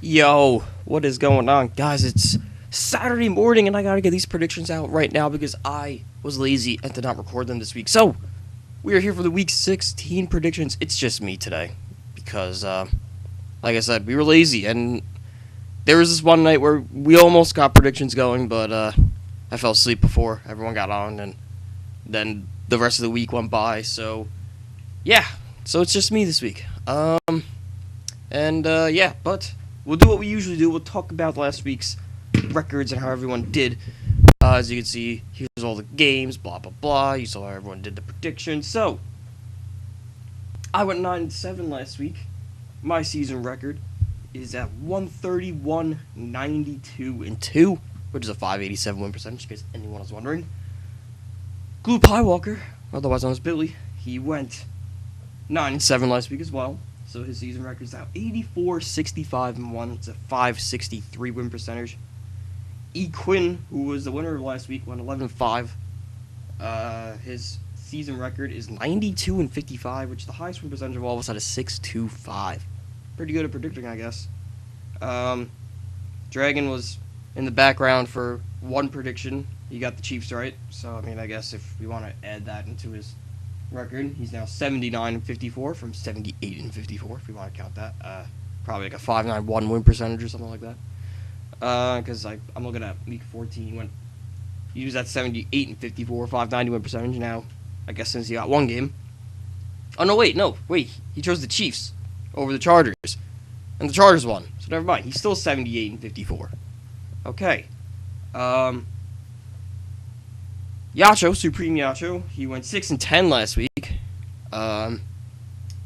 Yo, what is going on? Guys, it's Saturday morning and I gotta get these predictions out right now because I was lazy and did not record them this week. So, we are here for the Week 16 predictions. It's just me today because, like I said, we were lazy and there was this one night where we almost got predictions going, but I fell asleep before everyone got on and then the rest of the week went by. So, yeah, so it's just me this week. But we'll do what we usually do. We'll talk about last week's records and how everyone did. As you can see, here's all the games, blah, blah, blah. You saw how everyone did the predictions. So, I went 9-7 last week. My season record is at 131, 92-2, which is a 587 win percentage, in case anyone was wondering. GloopPieWalker, otherwise known as Billy, he went 9-7 last week as well. So his season record is now 84, 65-1. It's a 563 win percentage. EQuinn, who was the winner of last week, went 11-5. His season record is 92-55, which is the highest win percentage of all of us at a 625. Pretty good at predicting, I guess. Dragon was in the background for one prediction. He got the Chiefs right. So, I mean, I guess if we want to add that into his record, he's now 79-54 from 78-54, if we want to count that. Probably like a 591 win percentage or something like that. Because I'm looking at week 14. He was at 78-54, 590 win percentage. Now, I guess since he got one game. Oh, no, wait. He chose the Chiefs over the Chargers. And the Chargers won. So never mind. He's still 78-54. Okay. Supremeyatcho, he went 6-10 last week.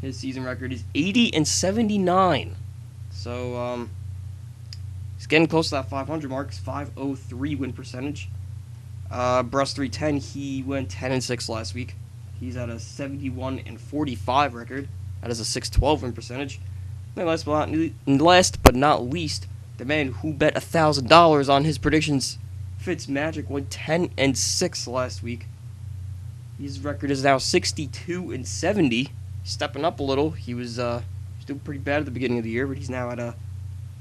His season record is 80-79. So, he's getting close to that 500 mark. It's 503 win percentage. Brust 310, he went 10-6 last week. He's at a 71-45 record. That is a 612 win percentage. And last but not least, the man who bet $1,000 on his predictions, Fitzmagic, went 10-6 last week. His record is now 62-70, stepping up a little. He was still pretty bad at the beginning of the year, but he's now at a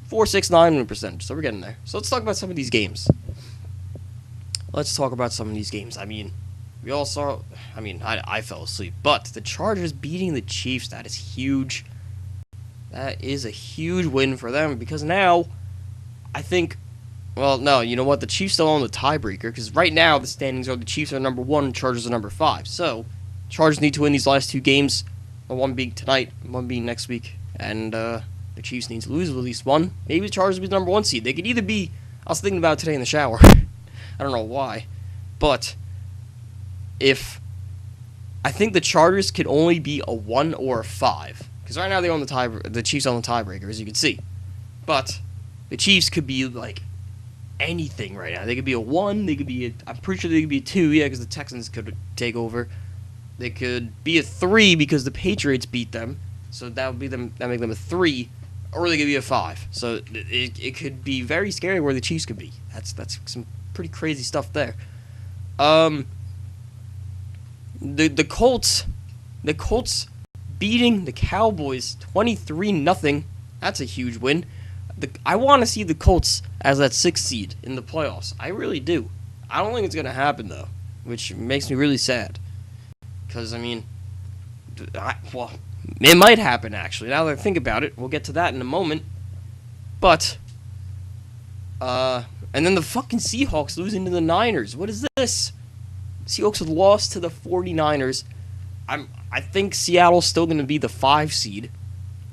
469 win percentage. So we're getting there. So let's talk about some of these games. I mean, we all saw. I mean, I fell asleep, but the Chargers beating the Chiefs, that is huge. That is a huge win for them because now, I think. Well, no, you know what? The Chiefs still own the tiebreaker because right now the standings are the Chiefs are number 1 and Chargers are number 5. So, Chargers need to win these last two games. One being tonight, one being next week. And the Chiefs need to lose at least one. Maybe the Chargers will be the number 1 seed. They could either be... I was thinking about it today in the shower. I don't know why. But, if... I think the Chargers could only be a 1 or a 5. Because right now they own the Chiefs own the tiebreaker, as you can see. But, the Chiefs could be, like... anything right now. They could be a 1, they could be I'm pretty sure they could be a 2, yeah, because the Texans could take over. They could be a 3 because the Patriots beat them, so that would make them a 3, or they could be a 5. So it could be very scary where the Chiefs could be. That's some pretty crazy stuff there. The Colts beating the Cowboys 23-0. That's a huge win. I want to see the Colts as that 6th seed in the playoffs. I really do. I don't think it's going to happen, though, which makes me really sad. Because, I mean, it might happen, actually. Now that I think about it, we'll get to that in a moment. But, and then the fucking Seahawks losing to the Niners. What is this? Seahawks have lost to the 49ers. I think Seattle's still going to be the 5 seed.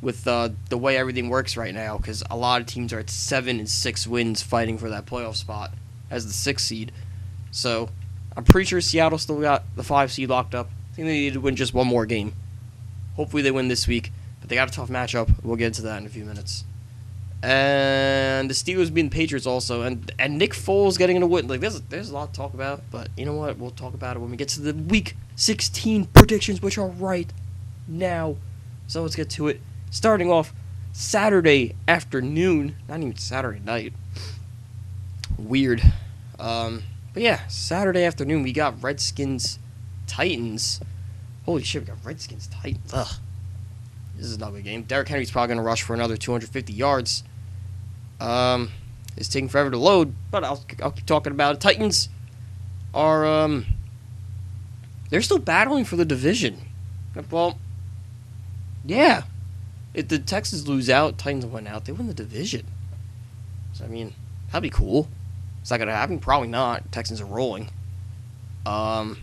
With the way everything works right now, because a lot of teams are at 7-6 wins fighting for that playoff spot as the 6th seed. So, I'm pretty sure Seattle still got the 5 seed locked up. I think they need to win just one more game. Hopefully they win this week, but they got a tough matchup. We'll get into that in a few minutes. And the Steelers beating the Patriots also, and Nick Foles getting a win. Like there's a lot to talk about, but you know what? We'll talk about it when we get to the Week 16 predictions, which are right now. So let's get to it. Starting off Saturday afternoon, not even Saturday night. Weird. But yeah, Saturday afternoon we got Redskins Titans. Holy shit, we got Redskins Titans. Ugh. This is not a good game. Derrick Henry's probably going to rush for another 250 yards. It's taking forever to load, but I'll keep talking about it. Titans are, they're still battling for the division. Well, yeah. If the Texans lose out, Titans win out, they win the division. So, I mean, that'd be cool. Is that going to happen? Probably not. Texans are rolling. Yeah,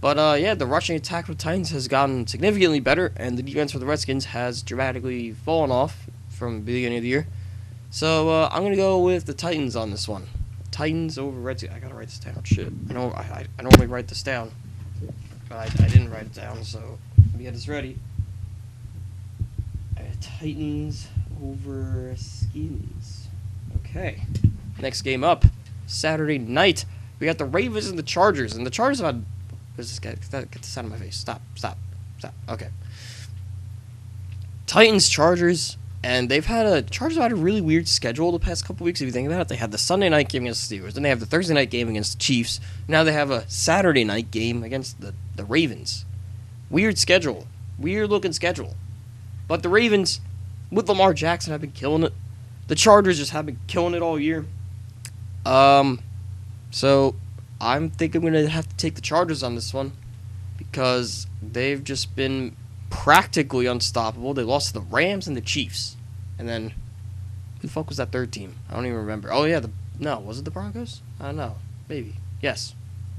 the rushing attack for the Titans has gotten significantly better, and the defense for the Redskins has dramatically fallen off from the beginning of the year. So, I'm going to go with the Titans on this one. Titans over Redskins. I got to write this down. Shit. I normally write this down, but I didn't write it down, so let me get this ready. Titans over Skins. Okay. Next game up, Saturday night. We got the Ravens and the Chargers. And the Chargers have had... Where's this guy? Get this out of my face. Stop. Okay. Titans, Chargers. And Chargers have had a really weird schedule the past couple weeks, if you think about it. They had the Sunday night game against the Steelers. Then they have the Thursday night game against the Chiefs. Now they have a Saturday night game against the Ravens. Weird schedule. Weird-looking schedule. But the Ravens, with Lamar Jackson, have been killing it. The Chargers just have been killing it all year. So I'm thinking I'm going to have to take the Chargers on this one because they've just been practically unstoppable. They lost to the Rams and the Chiefs. And then, who the fuck was that third team? I don't even remember. Oh, yeah, was it the Broncos? I don't know. Maybe. Yes.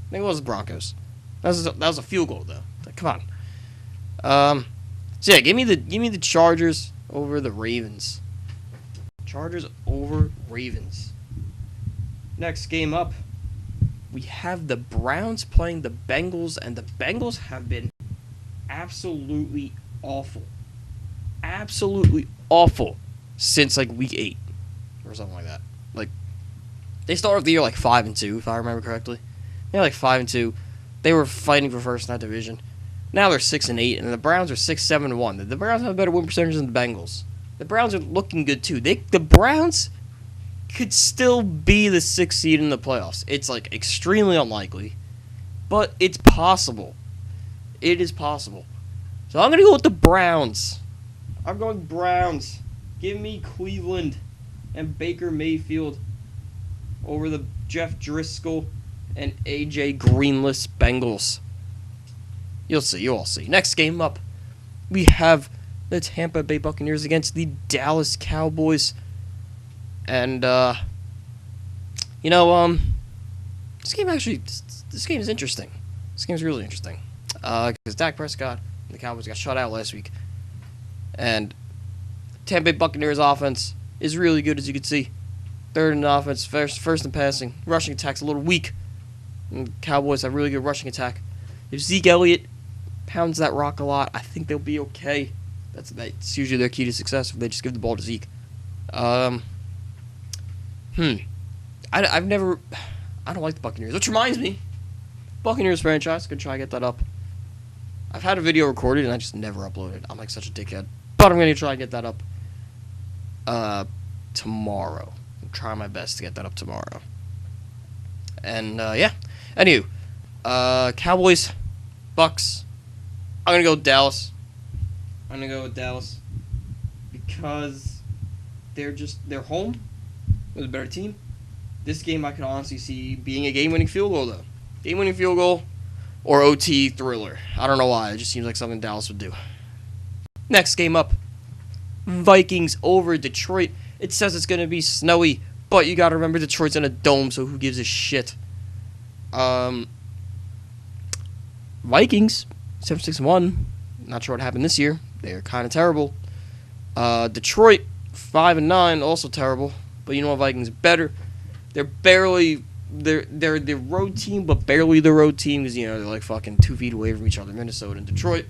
I think it was the Broncos. That was a field goal, though. Come on. So yeah, give me the Chargers over the Ravens. Chargers over Ravens. Next game up, we have the Browns playing the Bengals, and the Bengals have been absolutely awful. Absolutely awful since like week 8 or something like that. Like they started off the year like 5-2, if I remember correctly. They're like 5-2. They were fighting for first in that division. Now they're 6-8, and the Browns are 6-7-1. The Browns have a better win percentage than the Bengals. The Browns are looking good too. The Browns could still be the 6th seed in the playoffs. It's like extremely unlikely, but it's possible. It is possible. So I'm gonna go with the Browns. I'm going Browns. Give me Cleveland and Baker Mayfield over the Jeff Driscoll and AJ Greenless Bengals. You'll see. You all see. Next game up, we have the Tampa Bay Buccaneers against the Dallas Cowboys. And, this game is interesting. This game is really interesting. Because Dak Prescott and the Cowboys got shut out last week. And Tampa Bay Buccaneers offense is really good, as you can see. Third in offense, first in passing. Rushing attack's a little weak. And the Cowboys have really good rushing attack. If Zeke Elliott pounds that rock a lot, I think they'll be okay. That's usually their key to success if they just give the ball to Zeke. I don't like the Buccaneers, which reminds me, Buccaneers franchise, could try to get that up. I've had a video recorded and I just never uploaded. I'm like such a dickhead, but I'm gonna try to get that up tomorrow. I'm trying my best to get that up tomorrow. And yeah, anywho, Cowboys, Bucks. I'm gonna go with Dallas. Because they're home with a better team. This game I can honestly see being a game-winning field goal, though. Game-winning field goal or OT thriller. I don't know why. It just seems like something Dallas would do. Next game up, Vikings over Detroit. It says it's going to be snowy, but you got to remember Detroit's in a dome, so who gives a shit? Vikings, 7-6-1. Not sure what happened this year. They're kind of terrible. Detroit, 5-9, also terrible. But you know what? Vikings are better. They're the road team, but barely the road team because they're like fucking 2 feet away from each other, Minnesota and Detroit.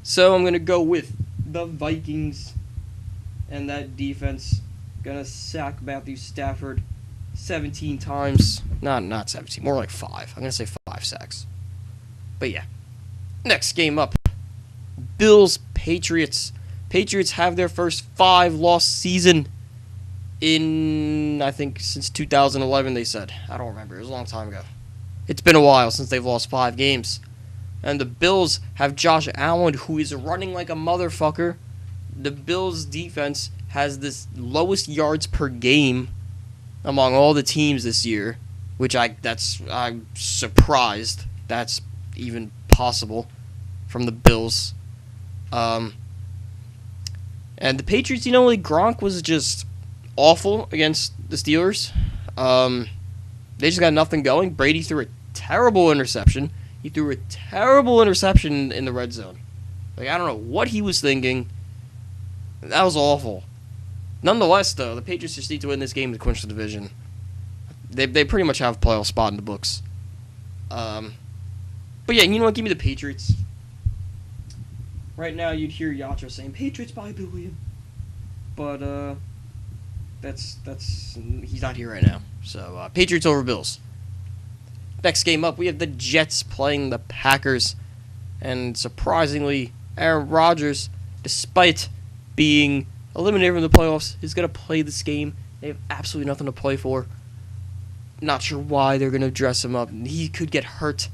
So I'm gonna go with the Vikings, and that defense gonna sack Matthew Stafford 17 times. Not 17, more like 5. I'm gonna say 5 sacks. But yeah. Next game up, Bills, Patriots. Patriots have their first 5-loss season in, I think, since 2011, they said. I don't remember. It was a long time ago. It's been a while since they've lost 5 games. And the Bills have Josh Allen, who is running like a motherfucker. the Bills' defense has this lowest yards per game among all the teams this year, which I'm surprised that's even possible from the Bills. And the Patriots, Gronk was just awful against the Steelers. They just got nothing going. Brady threw a terrible interception. He threw a terrible interception in the red zone. I don't know what he was thinking. That was awful. Nonetheless, though, the Patriots just need to win this game to clinch the division. They pretty much have a playoff spot in the books. But yeah, you know what? Give me the Patriots. Right now, you'd hear Yatcho saying Patriots by $1 billion, but that's he's not here right now. So Patriots over Bills. Next game up, we have the Jets playing the Packers, and surprisingly, Aaron Rodgers, despite being eliminated from the playoffs, is going to play this game. They have absolutely nothing to play for. Not sure why they're going to dress him up. He could get hurt,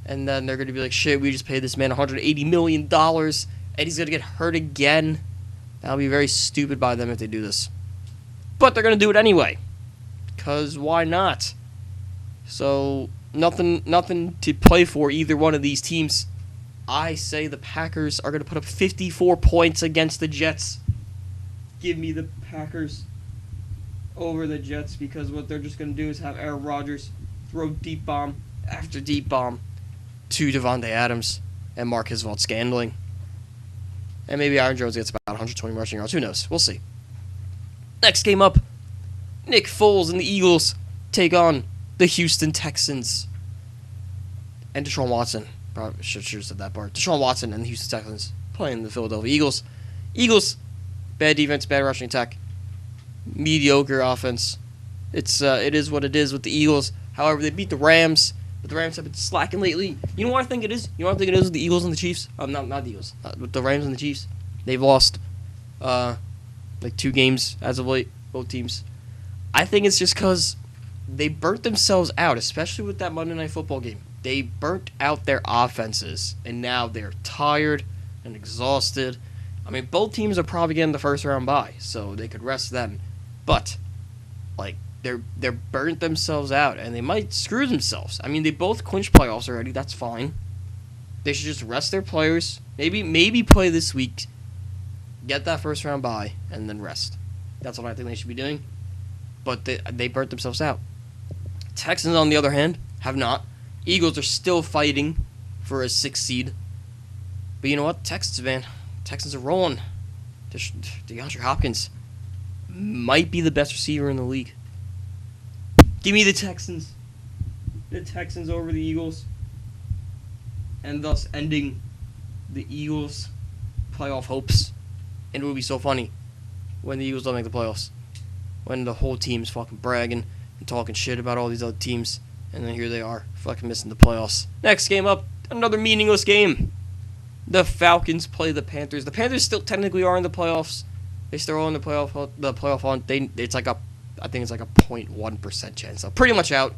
and then they're going to be like, shit, we just paid this man $180 million, and he's going to get hurt again. That'll be very stupid by them if they do this. But they're going to do it anyway, because why not? So, nothing to play for either one of these teams. I say the Packers are going to put up 54 points against the Jets. Give me the Packers over the Jets, because what they're just going to do is have Aaron Rodgers throw deep bomb after deep bomb to Devontae Adams and Marquez Valdes-Scantling. And maybe Aaron Jones gets about 120 rushing yards. Who knows? We'll see. Next game up, Nick Foles and the Eagles take on the Houston Texans. And Deshaun Watson. Probably should have said that part. Deshaun Watson and the Houston Texans playing the Philadelphia Eagles. Eagles, bad defense, bad rushing attack, mediocre offense. It is what it is with the Eagles. However, they beat the Rams, but the Rams have been slacking lately. You know what I think it is? You know what I think it is with the Eagles and the Chiefs? Not the Eagles. With the Rams and the Chiefs. They've lost like 2 games as of late, both teams. I think it's just because they burnt themselves out, especially with that Monday Night Football game. They burnt out their offenses, and now they're tired and exhausted. I mean, both teams are probably getting the first round bye, so they could rest them. But, they're burnt themselves out, and they might screw themselves. I mean, they both clinched playoffs already. That's fine. They should just rest their players. Maybe play this week, get that first round bye, and then rest. That's what I think they should be doing. But they burnt themselves out. Texans, on the other hand, have not. Eagles are still fighting for a 6th seed. But you know what? Texans, man. Texans are rolling. DeAndre Hopkins might be the best receiver in the league. Give me the Texans. The Texans over the Eagles. And thus ending the Eagles' playoff hopes. And it would be so funny when the Eagles don't make the playoffs. When the whole team's fucking bragging and talking shit about all these other teams. And then here they are, fucking missing the playoffs. Next game up, another meaningless game. The Falcons play the Panthers. The Panthers still technically are in the playoffs. They still are in the playoff hunt. I think it's like a 0.1% chance. So pretty much out.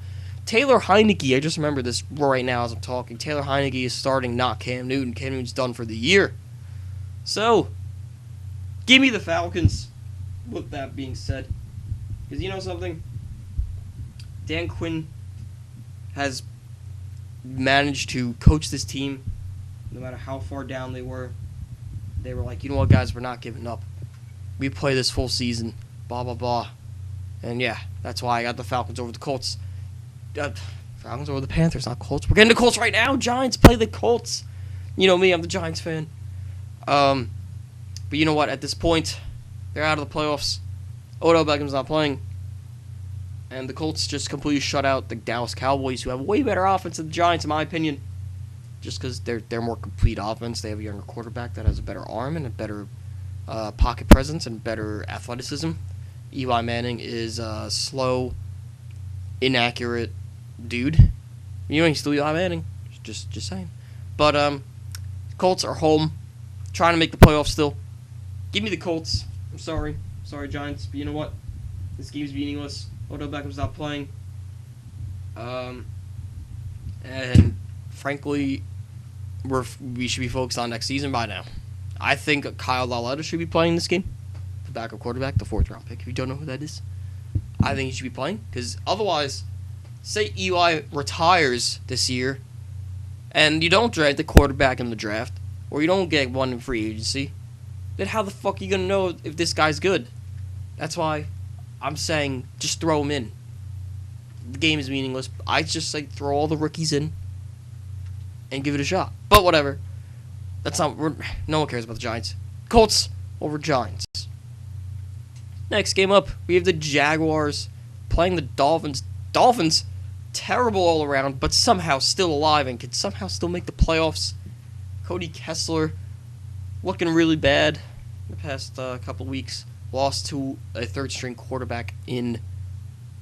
Taylor Heineke, I just remember this right now as I'm talking. Taylor Heineke is starting, not Cam Newton. Cam Newton's done for the year. So, give me the Falcons. With that being said, because you know something? Dan Quinn has managed to coach this team no matter how far down they were. They were like, you know what, guys, we're not giving up. We play this full season, blah, blah, blah. And yeah, that's why I got the Falcons over the Colts. Falcons over the Panthers, not Colts. We're getting the Colts right now. Giants play the Colts. You know me, I'm the Giants fan. But you know what, at this point, they're out of the playoffs. Odell Beckham's not playing. And the Colts just completely shut out the Dallas Cowboys, who have way better offense than the Giants, in my opinion. Just because they're more complete offense. They have a younger quarterback that has a better arm and a better pocket presence and better athleticism. Eli Manning is a slow, inaccurate dude. You know, he's still Eli Manning. Just saying. But Colts are home, trying to make the playoffs still. Give me the Colts. I'm sorry. Sorry, Giants. But you know what? This game's meaningless. Odell Beckham's not playing. And frankly, we should be focused on next season by now. I think Kyle Lauletta should be playing this game. The backup quarterback, the 4th round pick. If you don't know who that is, I think he should be playing. Because otherwise, say Eli retires this year, and you don't draft the quarterback in the draft, or you don't get one in free agency, then how the fuck are you going to know if this guy's good? That's why I'm saying just throw him in. The game is meaningless. I just say throw all the rookies in and give it a shot. But whatever. That's not. No one cares about the Giants. Colts over Giants. Next game up, we have the Jaguars playing the Dolphins. Dolphins, terrible all around, but somehow still alive and can somehow still make the playoffs. Cody Kessler looking really bad in the past couple weeks. Lost to a 3rd-string quarterback in...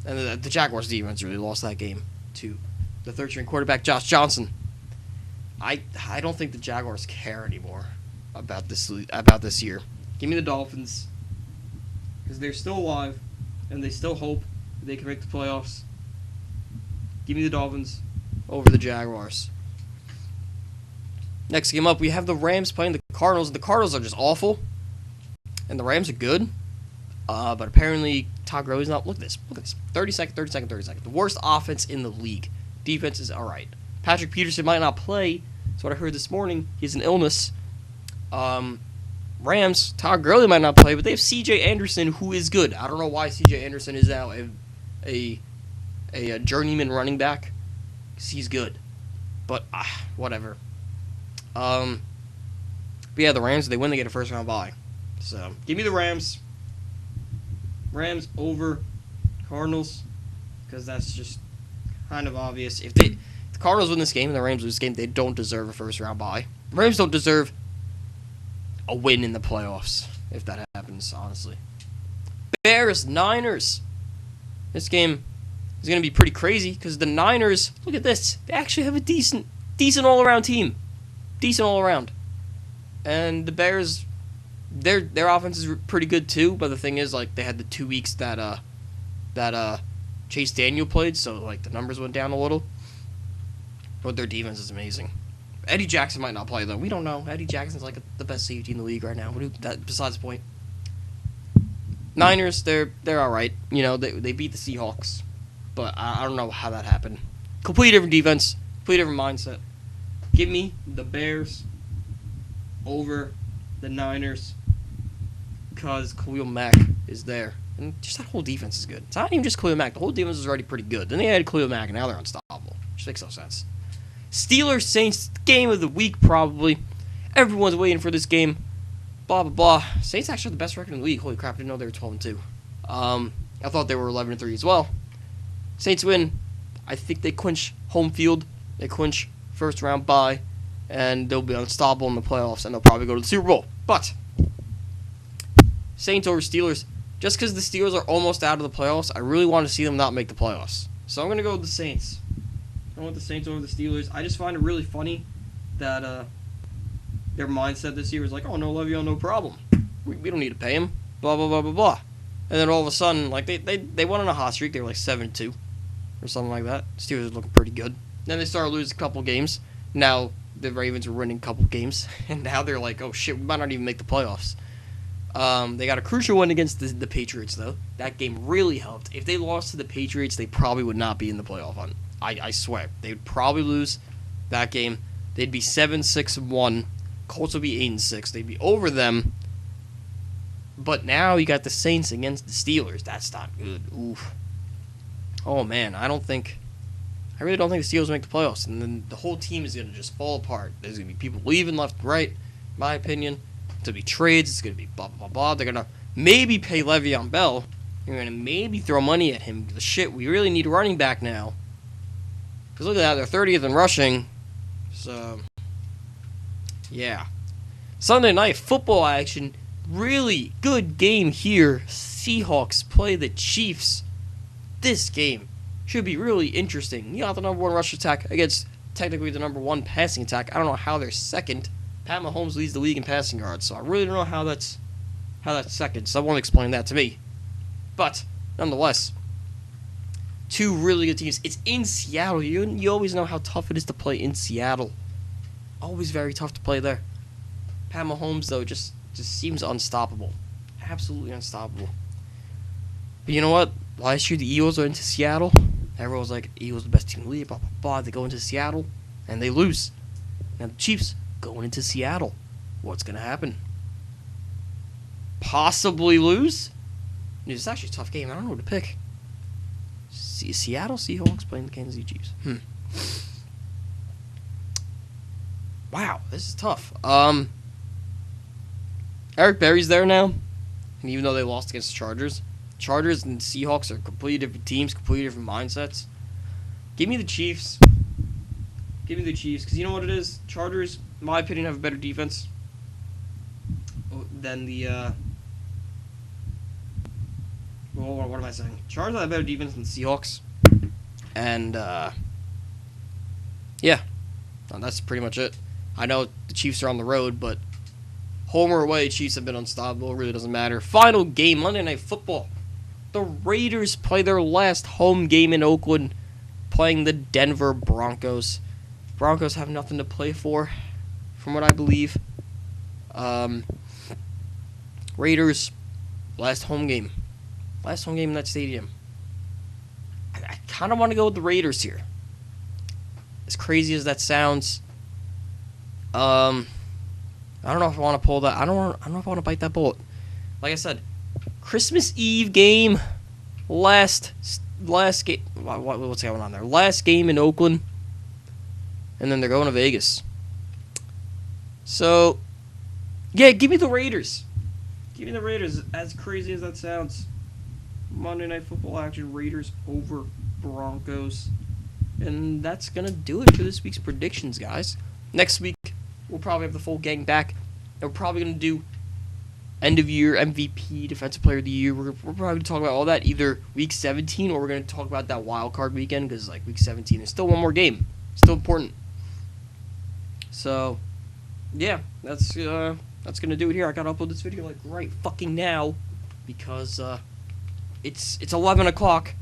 And the Jaguars defense really lost that game to the 3rd-string quarterback, Josh Johnson. I don't think the Jaguars care anymore about this year. Give me the Dolphins, because they're still alive, and they still hope they can make the playoffs. Give me the Dolphins over the Jaguars. Next game up, we have the Rams playing the Cardinals. The Cardinals are just awful, and the Rams are good. But apparently, Todd Gurley's not. Look at this. 30 seconds. The worst offense in the league. Defense is alright. Patrick Peterson might not play. That's what I heard this morning. He has an illness. Rams, Todd Gurley might not play, but they have C.J. Anderson, who is good. I don't know why C.J. Anderson is now a journeyman running back, because he's good. But, whatever. But yeah, the Rams, they win, they get a 1st-round bye. So, give me the Rams. Rams over Cardinals, because that's just kind of obvious. If the Cardinals win this game and the Rams lose this game, they don't deserve a 1st-round bye. The Rams don't deserve a win in the playoffs, if that happens, honestly. Bears, Niners. This game is going to be pretty crazy, because the Niners, look at this, they actually have a decent all-around team. Decent all around. And the Bears, their offense is pretty good too, but the thing is, like, they had the 2 weeks that Chase Daniel played, so like the numbers went down a little. But their defense is amazing. Eddie Jackson might not play though. We don't know. Eddie Jackson's like the best safety in the league right now. Besides the point. Niners, they're alright. You know, they beat the Seahawks, but I don't know how that happened. Completely different defense, completely different mindset. Give me the Bears over the Niners, because Khalil Mack is there. And just that whole defense is good. It's not even just Khalil Mack. The whole defense is already pretty good. Then they added Khalil Mack, and now they're unstoppable. Which makes no sense. Steelers, Saints, game of the week, probably. Everyone's waiting for this game. Blah, blah, blah. Saints actually have the best record in the league. Holy crap, I didn't know they were 12-2. I thought they were 11-3 as well. Saints win. I think they clinch home field. They clinch 1st-round bye. And they'll be unstoppable in the playoffs. And they'll probably go to the Super Bowl. But Saints over Steelers. Just because the Steelers are almost out of the playoffs, I really want to see them not make the playoffs. So I'm going to go with the Saints. I want the Saints over the Steelers. I just find it really funny that their mindset this year is like, oh, no Le'Veon, no problem. We don't need to pay him. Blah, blah, blah, blah, blah. And then all of a sudden, like, they went on a hot streak. They were like 7-2 or something like that. Steelers are looking pretty good. Then they started losing a couple games. Now the Ravens are winning a couple games. And now they're like, oh, shit, we might not even make the playoffs. They got a crucial win against the Patriots, though. That game really helped. If they lost to the Patriots, they probably would not be in the playoff hunt. I swear. They would probably lose that game. They'd be 7-6-1. Colts would be 8-6. They'd be over them. But now you got the Saints against the Steelers. That's not good. Oof. Oh, man. I really don't think the Steelers make the playoffs. And then the whole team is going to just fall apart. There's going to be people leaving left and right, in my opinion. It's going to be trades. It's going to be blah, blah, blah. They're going to maybe pay Le'Veon Bell. They're going to maybe throw money at him. Shit, we really need a running back now. Because look at that. They're 30th in rushing. So, yeah. Sunday night football action. Really good game here. Seahawks play the Chiefs. This game should be really interesting. You got the number 1 rush attack against technically the number 1 passing attack. I don't know how they're second. Pat Mahomes leads the league in passing yards, so I really don't know how that's second. Someone explain that to me. But nonetheless, 2 really good teams. It's in Seattle. You always know how tough it is to play in Seattle. Always very tough to play there. Pat Mahomes, though, just seems unstoppable. Absolutely unstoppable. But you know what? Last year, the Eagles went into Seattle. Everyone was like, Eagles the best team in the league, blah, blah, blah. They go into Seattle, and they lose. Now, the Chiefs going into Seattle. What's going to happen? Possibly lose? It's actually a tough game. I don't know what to pick. Seattle Seahawks playing the Kansas City Chiefs. Wow, this is tough. Eric Berry's there now, and even though they lost against the Chargers and Seahawks are completely different teams, completely different mindsets. Give me the Chiefs. Give me the Chiefs, because you know what it is? Chargers, in my opinion, have a better defense than the... Well, what am I saying? Chargers have a better defense than the Seahawks. And, yeah. That's pretty much it. I know the Chiefs are on the road, but home or away, Chiefs have been unstoppable. It really doesn't matter. Final game, Monday Night Football. The Raiders play their last home game in Oakland, playing the Denver Broncos. Broncos have nothing to play for, from what I believe. Raiders, last home game. Last home game in that stadium. I kind of want to go with the Raiders here. As crazy as that sounds, I don't know if I want to pull that. I don't know if I want to bite that bullet. Like I said, Christmas Eve game, last game. What's going on there? Last game in Oakland, and then they're going to Vegas. So, yeah, give me the Raiders. Give me the Raiders. As crazy as that sounds, Monday Night Football action. Raiders over Broncos. And that's going to do it for this week's predictions, guys. Next week, we'll probably have the full gang back. And we're probably going to do end-of-year MVP, Defensive Player of the Year. We're probably going to talk about all that either Week 17 or we're going to talk about that wild card weekend because, like, Week 17 is still one more game. Still important. So, yeah, that's going to do it here. I got to upload this video, like, right fucking now because it's 11 o'clock.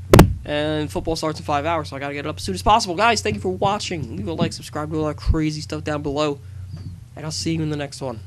And football starts in 5 hours, so I gotta get it up as soon as possible. Guys, thank you for watching. Leave a like, subscribe, do all that crazy stuff down below. And I'll see you in the next one.